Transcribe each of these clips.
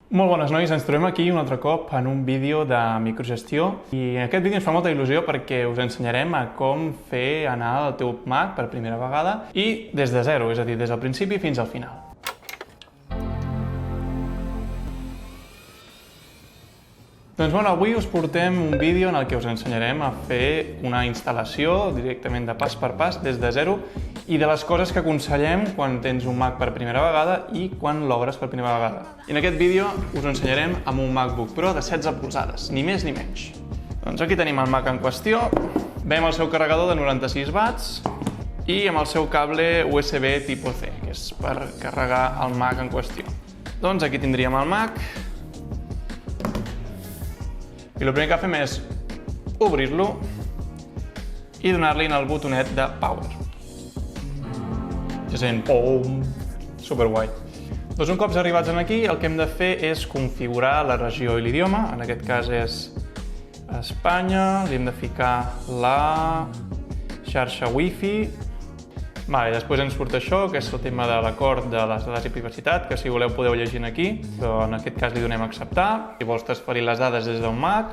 Molt bones, nois, ens trobem aquí un altre cop en un vídeo de microgestió i en aquest vídeo ens fa molta il·lusió perquè us ensenyarem a com fer anar el teu Mac per primera vegada i des de zero, és a dir, des del principi fins al final. Doncs bueno, avui us portem un vídeo en el que us ensenyarem a fer una instal·lació directament de pas per pas des de zero i de les coses que aconsellem quan tens un Mac per primera vegada i quan l'obres per primera vegada. I en aquest vídeo us ensenyarem amb un MacBook Pro de 16 polzades, ni més ni menys. Doncs aquí tenim el Mac en qüestió, veiem el seu carregador de 96 watts i amb el seu cable USB tipus C, que és per carregar el Mac en qüestió. Doncs aquí tindríem el Mac. I el primer que fem és obrir-lo i donar-li el botonet de Power. Ja sent POM! Superguai! Doncs un cop arribats aquí, el que hem de fer és configurar la regió i l'idioma. En aquest cas és Espanya, li hem de ficar la xarxa Wi-Fi. Després ens surt això, que és el tema de l'acord de les dades i privacitat, que si voleu podeu llegir aquí, però en aquest cas li donem a acceptar. Si vols transferir les dades des d'un Mac,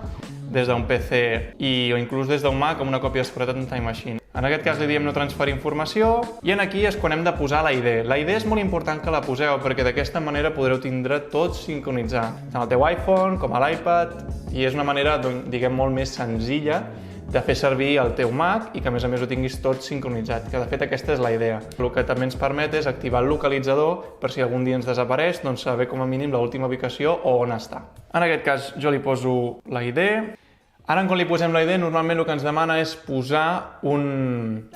des d'un PC o inclús des d'un Mac amb una còpia de seguretat en Time Machine. En aquest cas li diem no transferir informació i aquí és quan hem de posar la ID. La ID és molt important que la poseu perquè d'aquesta manera podreu tindre tot sincronitzat, tant el teu iPhone com a l'iPad, i és una manera, diguem, molt més senzilla de fer servir el teu Mac i que a més ho tinguis tot sincronitzat, que de fet aquesta és la idea. El que també ens permet és activar el localitzador per si algun dia ens desapareix, doncs saber com a mínim l'última ubicació o on està. En aquest cas jo li poso la ID. Ara quan li posem la ID normalment el que ens demana és posar un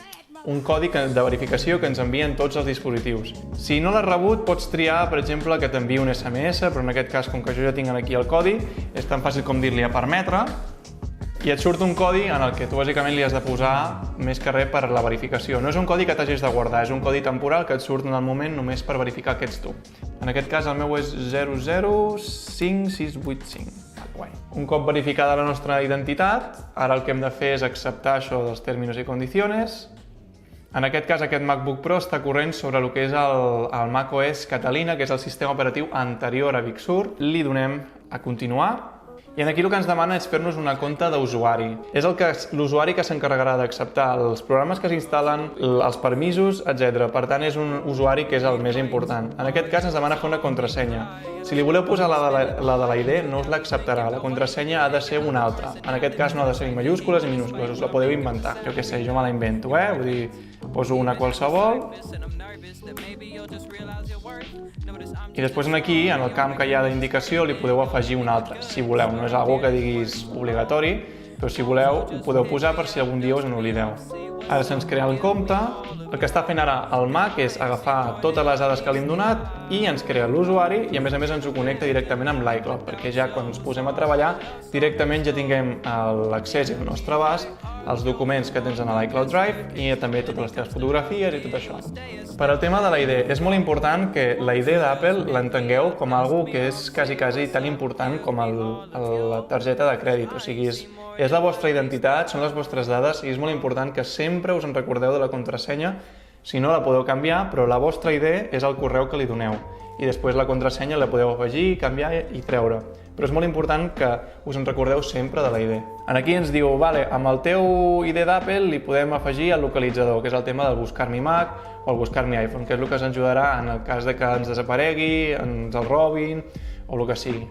codi de verificació que ens envien tots els dispositius. Si no l'has rebut pots triar, per exemple, que t'enviï un SMS, però en aquest cas com que jo ja tinc aquí el codi és tan fàcil com dir-li a permetre i et surt un codi en el que tu bàsicament li has de posar més que res per la verificació. No és un codi que t'hagis de guardar, és un codi temporal que et surt en el moment només per verificar que ets tu. En aquest cas el meu és 005685. Guai. Un cop verificada la nostra identitat, ara el que hem de fer és acceptar això dels términos i condiciones. En aquest cas aquest MacBook Pro està corrent sobre el que és el macOS Catalina, que és el sistema operatiu anterior a Big Sur. Li donem a continuar. I aquí el que ens demana és fer-nos una compte d'usuari. És l'usuari que s'encarregarà d'acceptar els programes que s'instal·len, els permisos, etc. Per tant, és un usuari que és el més important. En aquest cas ens demana fer una contrasenya. Si li voleu posar la de la ID, no us l'acceptarà. La contrasenya ha de ser una altra. En aquest cas no ha de ser ni majúscules ni minúscules, us la podeu inventar. Jo què sé, jo me la invento, Vull dir, poso una qualsevol. I després aquí, en el camp que hi ha d'indicació, li podeu afegir una altra, si voleu. No és algo que diguis obligatori, però si voleu ho podeu posar per si algun dia us n'oblideu. Ara se'ns crea el compte. El que està fent ara el Mac és agafar totes les dades que li hem donat i ens crea l'usuari i a més ens ho connecta directament amb l'iCloud, perquè ja quan ens posem a treballar directament ja tinguem l'accés al nostre abast als documents que tens en l'iCloud Drive i també totes les teves fotografies i tot això. Per al tema de la ID, és molt important que la ID d'Apple l'entengueu com algo que és quasi tan important com la targeta de crèdit, o sigui, és la vostra identitat, són les vostres dades i és molt important que sempre us en recordeu de la contrasenya. Si no, la podeu canviar, però la vostra ID és el correu que li doneu. I després la contrasenya la podeu afegir, canviar i treure. Però és molt important que us en recordeu sempre de la ID. Aquí ens diu, amb el teu ID d'Apple li podem afegir el localitzador, que és el tema del buscar mi Mac o el buscar mi iPhone, que és el que ens ajudarà en el cas de que ens desaparegui, ens el robin o el que sigui.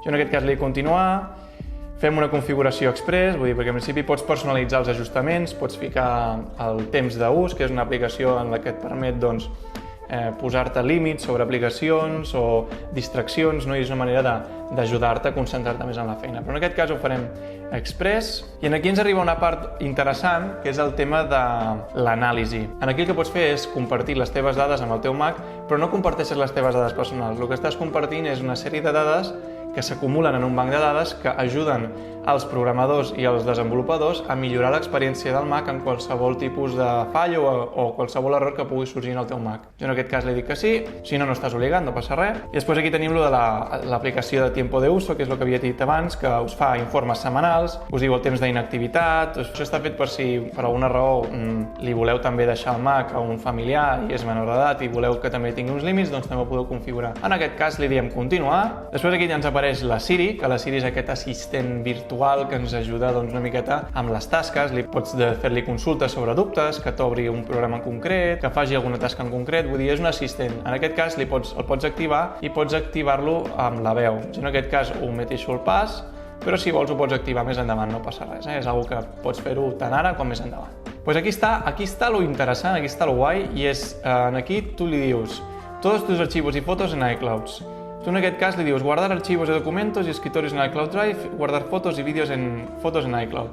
Jo en aquest cas li he continuar. Fem una configuració express, vull dir, perquè en principi pots personalitzar els ajustaments, pots ficar el temps d'ús, que és una aplicació en la que et permet posar-te límits sobre aplicacions o distraccions, i és una manera d'ajudar-te a concentrar-te més en la feina. Però en aquest cas ho farem express i aquí ens arriba una part interessant, que és el tema de l'anàlisi. Aquí el que pots fer és compartir les teves dades amb el teu Mac, però no comparteixes les teves dades personals. El que estàs compartint és una sèrie de dades que s'acumulen en un banc de dades que ajuden als programadors i als desenvolupadors a millorar l'experiència del Mac en qualsevol tipus de fallo o qualsevol error que pugui sorgir en el teu Mac. Jo en aquest cas li dic que sí, si no, no estàs obligat, no passa res. I després aquí tenim l'aplicació de Tiempo de Uso, que és el que havia dit abans, que us fa informes setmanals, us diu el temps d'inactivitat. Això està fet per si per alguna raó li voleu també deixar el Mac a un familiar i és menor d'edat i voleu que també tingui uns límits, doncs també ho podeu configurar. En aquest cas li diem continuar. Després aquí ja ens apareix la Siri, que la Siri és aquest assistent virtual que ens ajuda una miqueta amb les tasques. Pots fer-li consultes sobre dubtes, que t'obri un programa en concret, que faci alguna tasca en concret. Vull dir, és un assistent. En aquest cas el pots activar i pots activar-lo amb la veu. Jo en aquest cas ho meteixo al pas, però si vols ho pots activar més endavant, no passa res. És una cosa que pots fer-ho tant ara com més endavant. Doncs aquí està lo interessant, aquí està lo guai, i és aquí tu li dius todos tus archivos y fotos en iCloud. Tu en aquest cas li dius guardar archivos de documentos y escritorios en iCloud Drive, guardar fotos y vídeos en fotos en iCloud.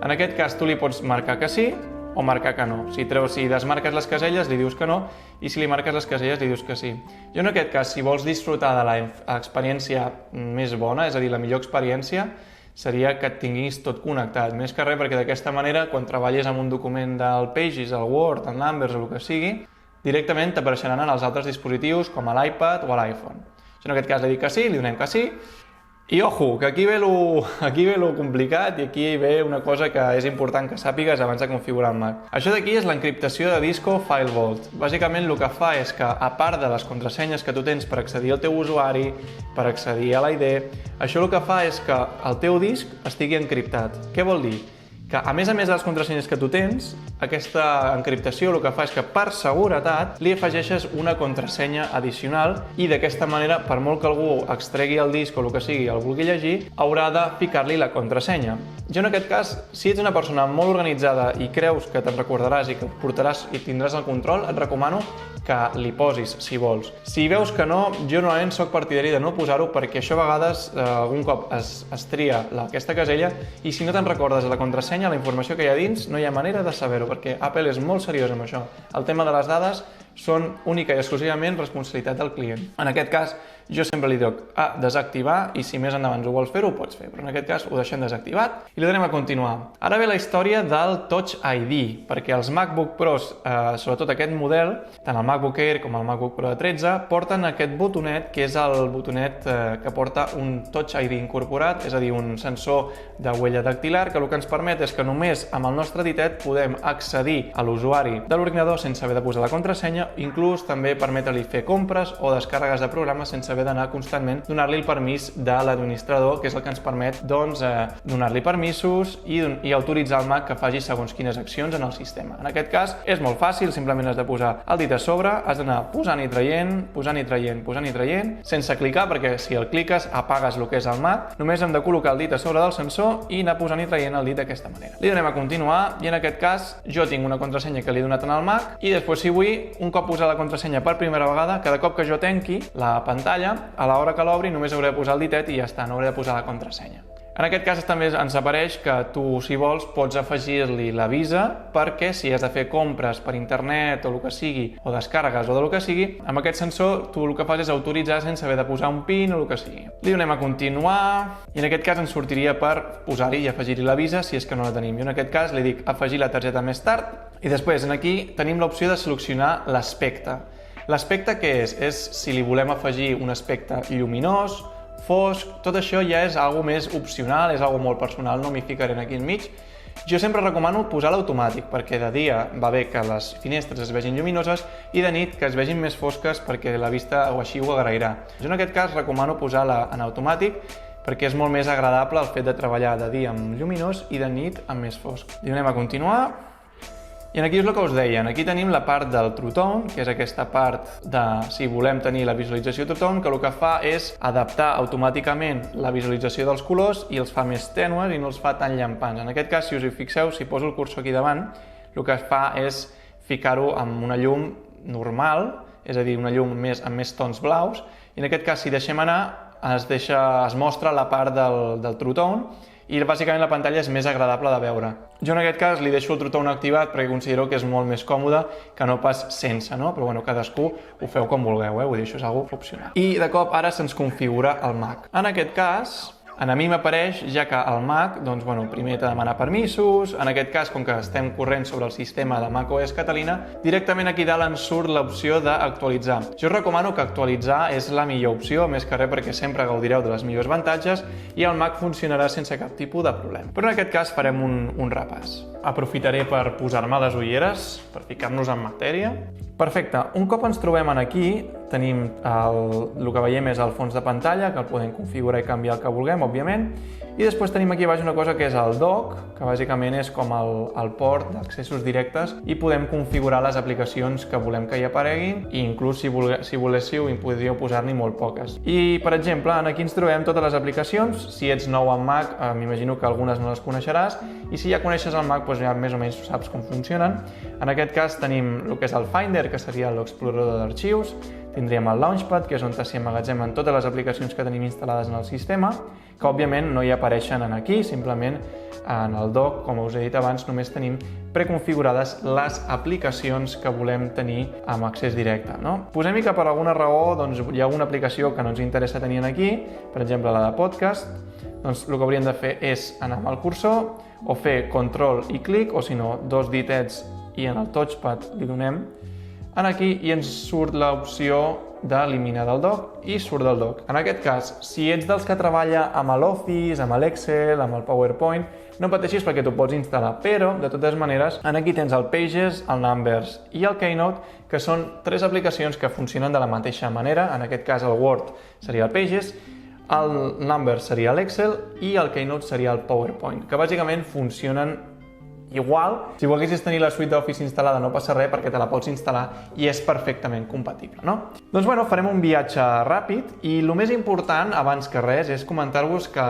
En aquest cas tu li pots marcar que sí o marcar que no. Si desmarques les caselles li dius que no, i si li marques les caselles li dius que sí. Jo en aquest cas, si vols disfrutar de l'experiència més bona, és a dir, la millor experiència, seria que et tinguis tot connectat. Més que res perquè d'aquesta manera, quan treballes amb un document del Pages, el Word, el Numbers o el que sigui, directament t'apareixeran en els altres dispositius com a l'iPad o a l'iPhone. En aquest cas li dic que sí, li donem que sí, i ojo, que aquí ve lo complicat i aquí ve una cosa que és important que sàpigues abans de configurar el Mac. Això d'aquí és l'encriptació de disco File Vault. Bàsicament el que fa és que, a part de les contrasenyes que tu tens per accedir al teu usuari, per accedir a l'ID, això el que fa és que el teu disc estigui encriptat. Què vol dir? Que a més de les contrasenyes que tu tens, aquesta encriptació el que fa és que per seguretat li afegeixes una contrasenya addicional i d'aquesta manera, per molt que algú extregui el disc o el que sigui, el vulgui llegir, haurà de ficar-li la contrasenya. Jo en aquest cas, si ets una persona molt organitzada i creus que te'n recordaràs i que portaràs i tindràs el control, et recomano que li posis, si vols. Si veus que no, jo normalment soc partidari de no posar-ho perquè això a vegades algun cop es tria aquesta casella i si no te'n recordes de la contrasenya, la informació que hi ha dins, no hi ha manera de saber-ho perquè Apple és molt seriós amb això. El tema de les dades són única i exclusivament responsabilitat del client. En aquest cas, jo sempre li dic a desactivar i si més endavant ho vols fer-ho, ho pots fer, però en aquest cas ho deixem desactivat i li donem a continuar. Ara ve la història del Touch ID, perquè els MacBook Pros, sobretot aquest model, tant el MacBook Air com el MacBook Pro de 13, porten aquest botonet, que és el botonet que porta un Touch ID incorporat, és a dir, un sensor de huella dactilar, que el que ens permet és que només amb el nostre ditet podem accedir a l'usuari de l'ordinador sense haver de posar la contrasenya, inclús també permetre-li fer compres o descàrregues de programes sense haver d'anar constantment donar-li el permís de l'administrador, que és el que ens permet donar-li permisos i autoritzar el Mac que faci segons quines accions en el sistema. En aquest cas és molt fàcil, simplement has de posar el dit a sobre, has d'anar posant i traient, posant i traient, posant i traient, sense clicar, perquè si el cliques apagues el que és el Mac. Només hem de col·locar el dit a sobre del sensor i anar posant i traient el dit d'aquesta manera. Li donem a continuar i en aquest cas jo tinc una contrasenya que li he donat en el Mac i després si vull, un cop posar la contrasenya per primera vegada, cada cop que jo tanqui la pantalla, a l'hora que l'obri només hauré de posar el ditet i ja està, no hauré de posar la contrasenya. En aquest cas també ens apareix que tu, si vols, pots afegir-li la Visa perquè si has de fer compres per internet o el que sigui, o descàrregues o del que sigui, amb aquest sensor tu el que fas és autoritzar sense haver de posar un PIN o el que sigui. Li donem a continuar i en aquest cas ens sortiria per posar-hi i afegir-hi la Visa si és que no la tenim. Jo en aquest cas li dic afegir la targeta més tard i després aquí tenim l'opció de seleccionar l'aspecte. L'aspecte què és? És si li volem afegir un aspecte lluminós, fosc, tot això ja és algo més opcional, és algo molt personal, no m'hi ficaré aquí enmig. Jo sempre recomano posar l'automàtic, perquè de dia va bé que les finestres es vegin lluminoses i de nit que es vegin més fosques perquè la vista o així ho agrairà. Jo en aquest cas recomano posar-la en automàtic perquè és molt més agradable el fet de treballar de dia amb lluminós i de nit amb més fosc. I anem a continuar. I aquí és el que us deia, aquí tenim la part del True Tone, que és aquesta part de si volem tenir la visualització True Tone, que el que fa és adaptar automàticament la visualització dels colors i els fa més tènues i no els fa tan llampants. En aquest cas, si us hi fixeu, si poso el cursor aquí davant, el que fa és ficar-ho amb una llum normal, és a dir, una llum amb més tons blaus, i en aquest cas, si deixem anar, es mostra la part del True Tone i bàsicament la pantalla és més agradable de veure. Jo en aquest cas li deixo el true tone activat perquè considero que és molt més còmode que no pas sense, no? Però bueno, cadascú ho feu com vulgueu, vull dir, això és algo opcional. I de cop ara se'ns configura el Mac. En aquest cas, a mi m'apareix ja que el Mac, doncs, bueno, primer t'ha de demanar permisos, en aquest cas, com que estem corrent sobre el sistema de macOS Catalina, directament aquí dalt ens surt l'opció d'actualitzar. Jo us recomano que actualitzar és la millor opció, més que res perquè sempre gaudireu de les millors avantatges i el Mac funcionarà sense cap tipus de problema. Però en aquest cas farem un repàs. Aprofitaré per posar-me les ulleres, per ficar-nos en matèria. Perfecte, un cop ens trobem aquí, tenim el que veiem és el fons de pantalla, que el podem configurar i canviar el que vulguem, òbviament, i després tenim aquí baix una cosa que és el dock, que bàsicament és com el port d'accessos directes i podem configurar les aplicacions que volem que hi apareguin i inclús si voléssiu podríeu posar-n'hi molt poques. I, per exemple, aquí ens trobem totes les aplicacions. Si ets nou en Mac, m'imagino que algunes no les coneixeràs, i si ja coneixes el Mac, doncs ja més o menys saps com funcionen. En aquest cas tenim el que és el Finder, que seria l'explorador d'arxius, tindríem el Launchpad, que és on s'hi emmagatzemen totes les aplicacions que tenim instal·lades en el sistema, que òbviament no hi apareixen aquí, simplement en el dock, com us he dit abans, només tenim preconfigurades les aplicacions que volem tenir amb accés directe. Posem-hi que per alguna raó hi ha alguna aplicació que no ens interessa tenir aquí, per exemple la de podcast, doncs el que hauríem de fer és anar amb el cursor o fer control i clic, o si no, dos ditets i en el touchpad li donem aquí i ens surt l'opció d'eliminar del dock i surt del dock. En aquest cas, si ets dels que treballa amb l'Office, amb l'Excel, amb el PowerPoint, no pateixis perquè t'ho pots instal·lar, però, de totes maneres, aquí tens el Pages, el Numbers i el Keynote, que són tres aplicacions que funcionen de la mateixa manera. En aquest cas, el Word seria el Pages, el Numbers seria l'Excel i el Keynote seria el PowerPoint, que bàsicament funcionen igual. Si volguessis tenir la suite d'Office instal·lada no passa res perquè te la pots instal·lar i és perfectament compatible, no? Doncs bueno, farem un viatge ràpid i el més important, abans que res, és comentar-vos que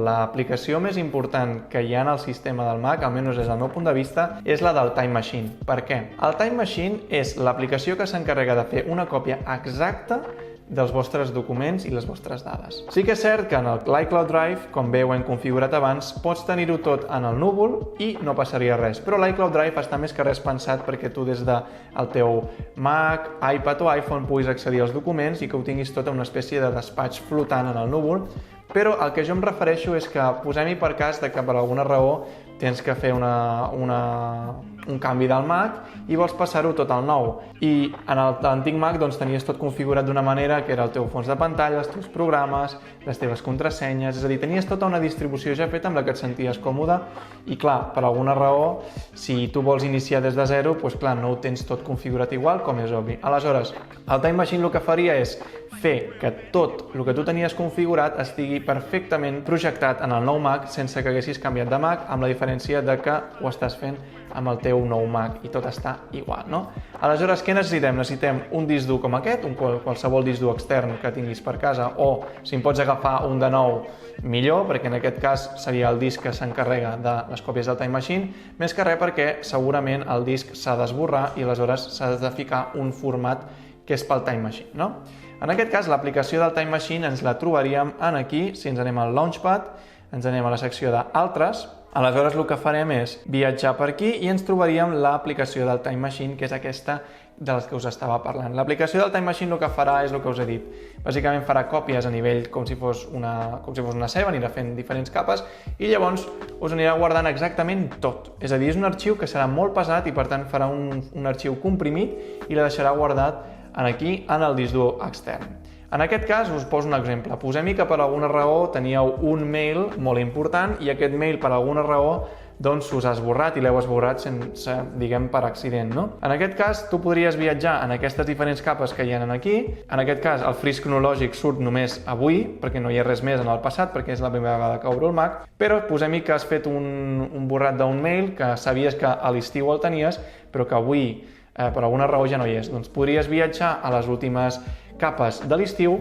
l'aplicació més important que hi ha en el sistema del Mac, almenys des del meu punt de vista, és la del Time Machine. Per què? El Time Machine és l'aplicació que s'encarrega de fer una còpia exacta dels vostres documents i les vostres dades. Sí que és cert que en l'iCloud Drive, com bé ho hem configurat abans, pots tenir-ho tot en el núvol i no passaria res, però l'iCloud Drive està més que res pensat perquè tu des del teu Mac, iPad o iPhone puguis accedir als documents i que ho tinguis tot en una espècie de despatx flotant en el núvol, però el que jo em refereixo és que posem-hi per cas que per alguna raó tens que fer un canvi del Mac i vols passar-ho tot al nou. I en l'antic Mac tenies tot configurat d'una manera que era el teu fons de pantalla, els teus programes, les teves contrasenyes, és a dir, tenies tota una distribució ja feta amb la que et senties còmode i clar, per alguna raó, si tu vols iniciar des de zero, doncs clar, no ho tens tot configurat igual, com és obvi. Aleshores, el Time Machine el que faria és fer que tot el que tu tenies configurat estigui perfectament projectat en el nou Mac sense que haguessis canviat de Mac, amb la diferència de que ho estàs fent amb el teu nou Mac i tot està igual, no? Aleshores, què necessitem? Necessitem un disc dur com aquest, qualsevol disc dur extern que tinguis per casa, o si en pots agafar un de nou, millor, perquè en aquest cas seria el disc que s'encarrega de les còpies del Time Machine, més que res perquè segurament el disc s'ha d'esborrar i aleshores s'ha de ficar un format que és pel Time Machine, no? En aquest cas, l'aplicació del Time Machine ens la trobaríem aquí, si ens anem al Launchpad, ens anem a la secció d'Altres, aleshores el que farem és viatjar per aquí i ens trobaríem l'aplicació del Time Machine, que és aquesta de les que us estava parlant. L'aplicació del Time Machine el que farà és el que us he dit. Bàsicament farà còpies a nivell com si fos una ceba, anirà fent diferents capes i llavors us anirà guardant exactament tot. És a dir, és un arxiu que serà molt pesat i per tant farà un arxiu comprimit i la deixarà guardat aquí en el disc dur extern. En aquest cas us poso un exemple. Posem-hi que per alguna raó teníeu un mail molt important i aquest mail per alguna raó us ha esborrat i l'heu esborrat sense, diguem, per accident, no? En aquest cas, tu podries viatjar en aquestes diferents capes que hi ha aquí. En aquest cas, el fris cronològic surt només avui, perquè no hi ha res més en el passat, perquè és la primera vegada que obro el Mac, però posem-hi que has fet un borrat d'un mail, que sabies que a l'estiu el tenies, però que avui per alguna raó ja no hi és. Doncs podries viatjar a les últimes capes de l'estiu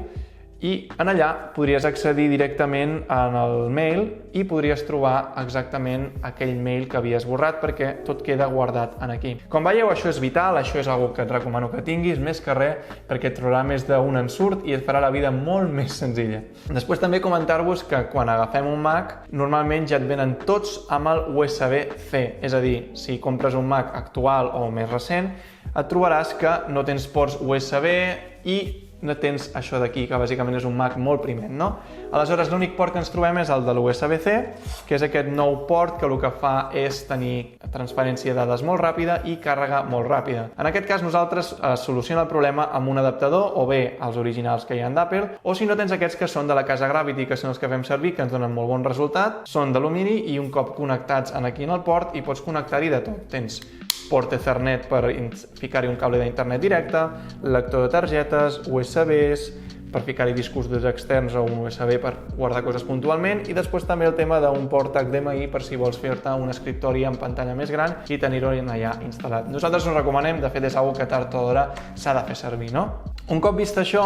I en allà podries accedir directament en el mail i podries trobar exactament aquell mail que havies borrat perquè tot queda guardat en aquí. Com veieu, això és vital, això és una que et recomano que tinguis, més que res perquè et trobarà més d'un ensurt i et farà la vida molt més senzilla. Després també comentar-vos que quan agafem un Mac, normalment ja et venen tots amb el USB-C, és a dir, si compres un Mac actual o més recent, et trobaràs que no tens ports USB i no tens això d'aquí, que bàsicament és un Mac molt primet, no? Aleshores, l'únic port que ens trobem és el de l'USB-C, que és aquest nou port que el que fa és tenir transferència de dades molt ràpida i càrrega molt ràpida. En aquest cas, nosaltres soluciona el problema amb un adaptador, o bé els originals que hi ha d'Apple, o si no tens aquests que són de la casa Gravity, que són els que fem servir, que ens donen molt bon resultat, són d'alumini i un cop connectats aquí en el port hi pots connectar-hi de tot. Tens port Ethernet per ficar-hi un cable d'internet directe, lector de targetes, USBs, per ficar-hi discos durs externs o un USB per guardar coses puntualment, i després també el tema d'un port HDMI per si vols fer-te un escriptori en pantalla més gran i tenir-ho allà instal·lat. Nosaltres us recomanem, de fet és una que tard o d'hora s'ha de fer servir, no? Un cop vist això,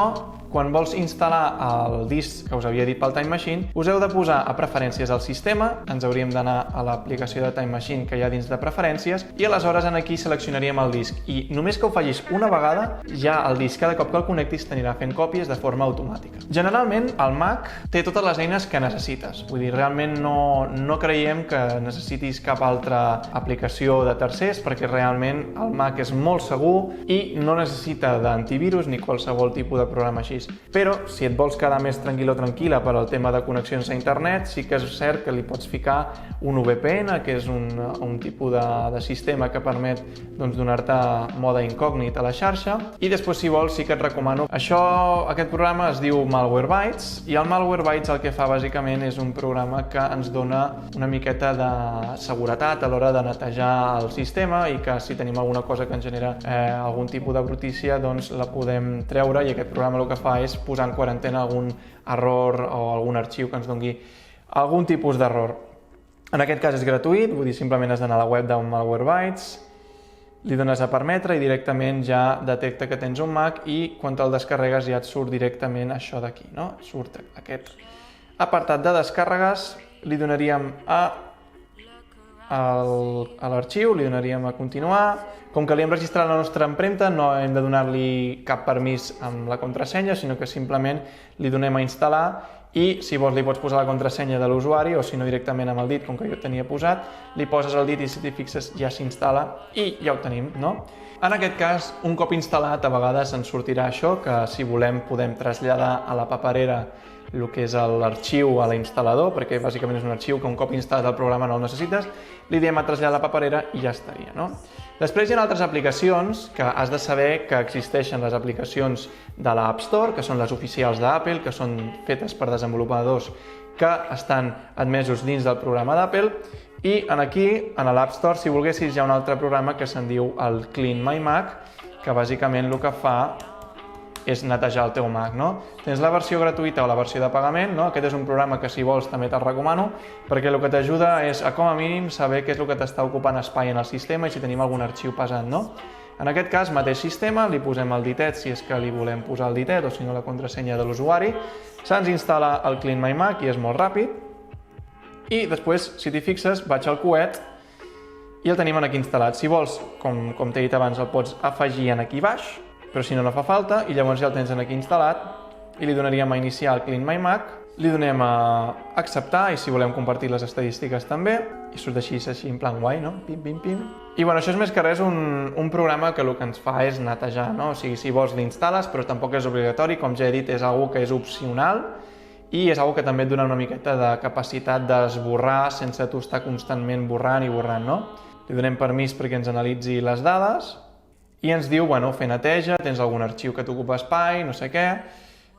quan vols instal·lar el disc que us havia dit pel Time Machine, us heu de posar a preferències al sistema, ens hauríem d'anar a l'aplicació de Time Machine que hi ha dins de preferències, i aleshores aquí seleccionaríem el disc. I només que ho facis una vegada, ja el disc cada cop que el connectis t'anirà fent còpies de forma automàtica. Generalment, el Mac té totes les eines que necessites. Vull dir, realment no creiem que necessitis cap altra aplicació de tercers, perquè realment el Mac és molt segur i no necessita d'antivirus ni qualsevol tipus de programa així. Però, si et vols quedar més tranquil o tranquil·la per al tema de connexions a internet, sí que és cert que li pots ficar un VPN, que és un tipus de sistema que permet donar-te mode incògnit a la xarxa, i després, si vols, sí que et recomano. Aquest programa es diu Malwarebytes, i el Malwarebytes el que fa bàsicament és un programa que ens dona una miqueta de seguretat a l'hora de netejar el sistema i que si tenim alguna cosa que ens genera algun tipus de brutícia, doncs la podem treure, i aquest programa el que fa és posar en quarantena algun error o algun arxiu que ens doni algun tipus d'error. En aquest cas és gratuït, vull dir, simplement has d'anar a la web d'un Malwarebytes, li dones a permetre i directament ja detecta que tens un Mac i quan te'l descarregues ja et surt directament això d'aquí, no? Surt aquest apartat de descàrregues, li donaríem a l'arxiu, li donaríem a continuar. Com que li hem registrat la nostra empremta, no hem de donar-li cap permís amb la contrasenya, sinó que simplement li donem a instal·lar i, si vols, li pots posar la contrasenya de l'usuari o, si no, directament amb el dit, com que jo tenia posat, li poses el dit i, si t'hi fixes, ja s'instal·la i ja ho tenim, no? En aquest cas, un cop instal·lat, a vegades ens sortirà això, que si volem podem traslladar a la paperera el que és l'arxiu a l'instal·lador, perquè bàsicament és un arxiu que un cop instal·lat el programa no el necessites, li diem a traslladar a la paperera i ja estaria, no? Després hi ha altres aplicacions que has de saber que existeixen, les aplicacions de l'App Store, que són les oficials d'Apple, que són fetes per desenvolupadors que estan admesos dins del programa d'Apple, i aquí, en l'App Store, si volguessis, hi ha un altre programa que se'n diu el Clean My Mac, que bàsicament el que fa és netejar el teu Mac, no? Tens la versió gratuïta o la versió de pagament, no? Aquest és un programa que, si vols, també te'l recomano, perquè el que t'ajuda és a, com a mínim, saber què és el que t'està ocupant espai en el sistema i si tenim algun arxiu pesant, no? En aquest cas, mateix sistema, li posem el ditet, si és que li volem posar el ditet, o si no la contrasenya de l'usuari, se'ns instal·la el Clean My Mac i és molt ràpid, i després, si t'hi fixes, vaig al coet i el tenim aquí instal·lat. Si vols, com t'he dit abans, el pots afegir aquí baix, però si no, no fa falta, i llavors ja el tens aquí instal·lat i li donaríem a iniciar el Clean My Mac, li donem a acceptar i si volem compartir les estadístiques també, i surt així en plan guai, no? Pim, pim, pim. I bueno, això és més que res un programa que el que ens fa és netejar, no? O sigui, si vols l'instal·les, però tampoc és obligatori, com ja he dit, és una que és opcional i és una que també et dona una miqueta de capacitat d'esborrar sense tu estar constantment borrant i borrant, no? Li donem permís perquè ens analitzi les dades i ens diu, bueno, fer neteja, tens algun arxiu que t'ocupa espai, no sé què,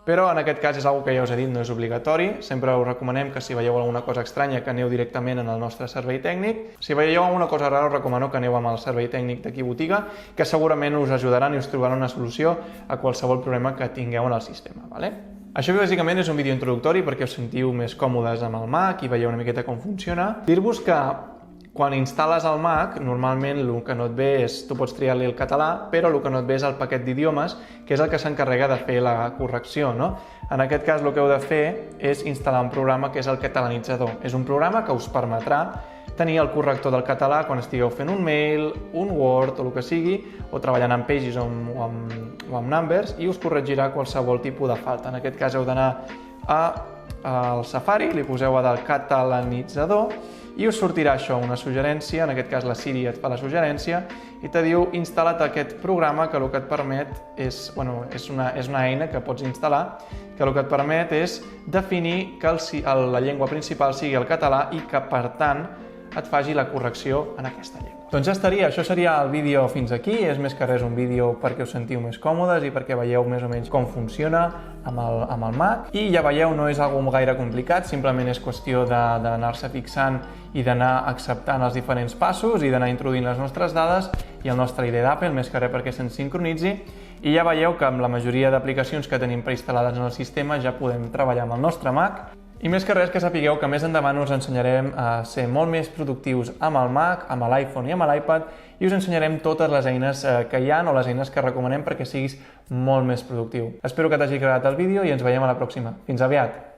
però en aquest cas és una que ja us he dit, no és obligatori. Sempre us recomanem que si veieu alguna cosa estranya que aneu directament en el nostre servei tècnic. Si veieu alguna cosa rara us recomano que aneu amb el servei tècnic d'aquí botiga, que segurament us ajudaran i us trobaran una solució a qualsevol problema que tingueu en el sistema, ¿vale? Això bàsicament és un vídeo introductori perquè us sentiu més còmodes amb el Mac i veieu una miqueta com funciona. Dir-vos que Quan instal·les el Mac, normalment el que no et ve és, tu pots triar-li el català, però el que no et ve és el paquet d'idiomes, que és el que s'encarrega de fer la correcció, no? En aquest cas, el que heu de fer és instal·lar un programa que és el catalanitzador. És un programa que us permetrà tenir el corrector del català quan estigueu fent un mail, un Word o el que sigui, o treballant amb Pages o amb Numbers, i us corregirà qualsevol tipus de falta. En aquest cas heu d'anar al Safari, li poseu a del catalanitzador i us sortirà això, una suggerència, en aquest cas la Siri et fa la suggerència i te diu instal·la't aquest programa que el que et permet és una eina que pots instal·lar que el que et permet és definir que la llengua principal sigui el català i que, per tant, et faci la correcció en aquesta llengua. Doncs ja estaria, això seria el vídeo fins aquí. És més que res un vídeo perquè us sentiu més còmodes i perquè veieu més o menys com funciona amb el Mac. I ja veieu, no és algo gaire complicat, simplement és qüestió d'anar-se fixant i d'anar acceptant els diferents passos i d'anar introduint les nostres dades i el nostre ID d'Apple, més que res perquè se'ns sincronitzi. I ja veieu que amb la majoria d'aplicacions que tenim preinstal·lades en el sistema ja podem treballar amb el nostre Mac. I més que res que sapigueu que més endavant us ensenyarem a ser molt més productius amb el Mac, amb l'iPhone i amb l'iPad i us ensenyarem totes les eines que hi ha o les eines que recomanem perquè siguis molt més productiu. Espero que t'hagi agradat el vídeo i ens veiem a la pròxima. Fins aviat!